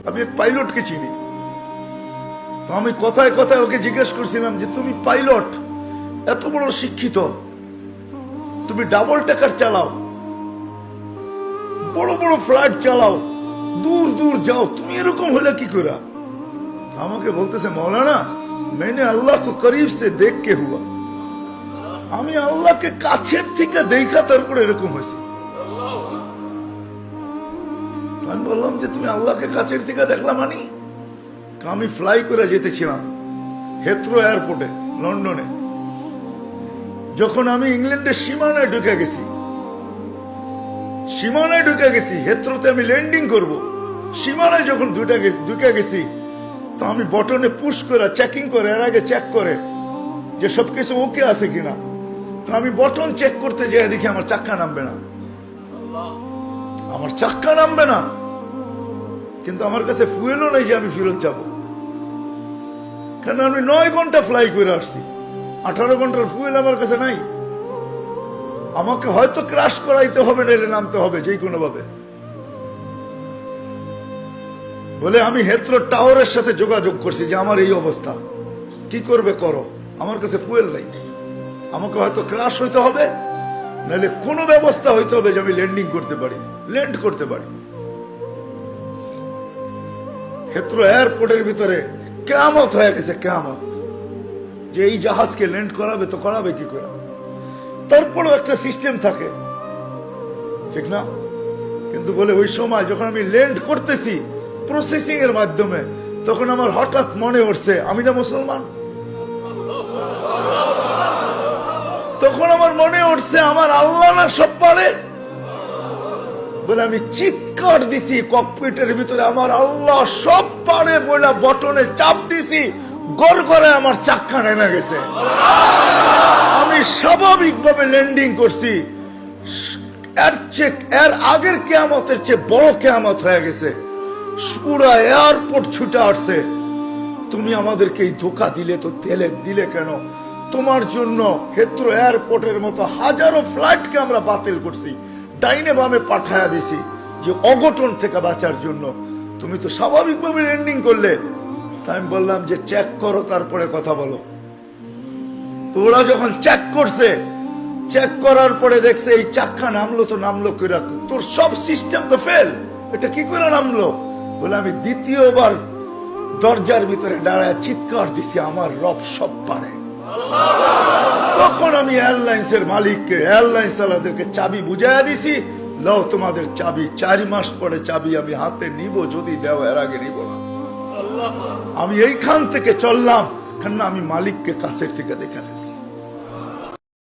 আমি এক পাইলটকে চিনি। তো আমি কথায় কথায় ওকে জিজ্ঞেস করছিলাম যে তুমি পাইলট, এত বড় শিক্ষিত, তুমি ডাবল টেকার চালাও, বড় বড় ফ্লাইট চালাও, দূর দূর যাও, তুমি এরকম হলে কি করে? আমাকে বলতেছে মৌলানা मैंने अल्लाह को करीब से देख के हुआ, আমি আল্লাহকে কাছের থেকে দেখা তারপরে এরকম হয়েছে। আমি বললাম যে তুমি আল্লাহকে কাছের থেকে দেখলাম? মানে আমি ফ্লাই করে যেতেছিলাম হেথ্রো এয়ারপোর্টে লন্ডনে। যখন আমি ইংল্যান্ডের সীমানায় ঢুকে গেছি, হেথ্রোতে আমি ল্যান্ডিং করব, সীমানায় যখন ঢুকে গেছি, তো আমি বটনে পুশ করে চেকিং করে, এর আগে চেক করে যে সবকিছু ওকে আছে কিনা। তো আমি বটন চেক করতে যাই, দেখি আমার চাক্কা নামবে না, কিন্তু আমার কাছে ফুয়েলও নাই যে আমি ফেরত যাব, কারণ আমি 9 ঘন্টা ফ্লাই করে আসছি, 18 ঘন্টার ফুয়েল আমার কাছে নাই। আমাকে হয়তো ক্রাশ করাইতে হবে, নাইলে নামতে হবে যে কোনো ভাবে। বলে আমি হেথ্রো টাওয়ারের সাথে যোগাযোগ করছি যে আমার এই অবস্থা, কি করবে করো, আমার কাছে ফুয়েল নাই, আমাকে হয়তো ক্রাশ হইতে হবে, নাহলে কোনো ব্যবস্থা হইতে হবে যে আমি ল্যান্ড করতে পারি। হেথ্রো এয়ারপোর্টের ভিতরে কিয়ামত হয়ে গেছে, কিয়ামত, যে এই জাহাজকে ল্যান্ড করাবে, তো করাবে কি করে? তারপরেও একটা সিস্টেম থাকে, ঠিক না? কিন্তু বলে ওই সময় যখন আমি ল্যান্ড করতেছি প্রসেসিং এর মাধ্যমে, তখন আমার হঠাৎ মনে উঠছে আমি না মুসলমান। তখন আমার মনে উঠছে আমার আল্লাহ না সব পারে। বলে আমি চিৎকার দিছি ককপিটের ভিতরে, আমার আল্লাহ সব পারে বলে বটনে চাপ দিছি, গড়গড়ে আমার চাক্কা নেমে গেছে। আমি স্বাভাবিকভাবে ল্যান্ডিং করছি, এর আগের কিয়ামতের চেয়ে বড় কিয়ামত হয়ে গেছে। পুরা এয়ারপোর্ট ছুটে আসছে, তুমি আমাদেরকে এই ধোকা দিলে, তো দিলে কেন? তোমার জন্য হেথ্রো এয়ারপোর্টের মতো হাজারো ফ্লাইটকে আমরা বাতিল করছি, ডাইনে বামে পাঠায়া দিছি যে অঘটন থেকে বাঁচার জন্য। তুমি তো স্বাভাবিকভাবে ল্যান্ডিং করলে। তাই আমি বললাম যে চেক করো, তারপরে কথা বলো। তো ওরা যখন চেক করছে, চেক করার পরে দেখছে এই চাক্কা নামলো, তো নামলো করে, তোর সব সিস্টেম তো ফেল, এটা কি করে নামলো? বলে আমি দ্বিতীয়বার দরজার ভিতরে দাঁড়ায় চিৎকার দিছি আমার রব সব পারে। তখন আমি এয়ারলাইন্সের মালিককে, এয়ারলাইন্স চালাদেরকে চাবি বুঝাইয়া দিছি, লও তোমাদের চাবি, 4 মাস পরে চাবি আমি হাতে নিব, যদি দেও, এর আগে নিব না। আমি এইখান থেকে চললাম, কারণ আমি মালিককে কাছের থেকে দেখে ফেলছি।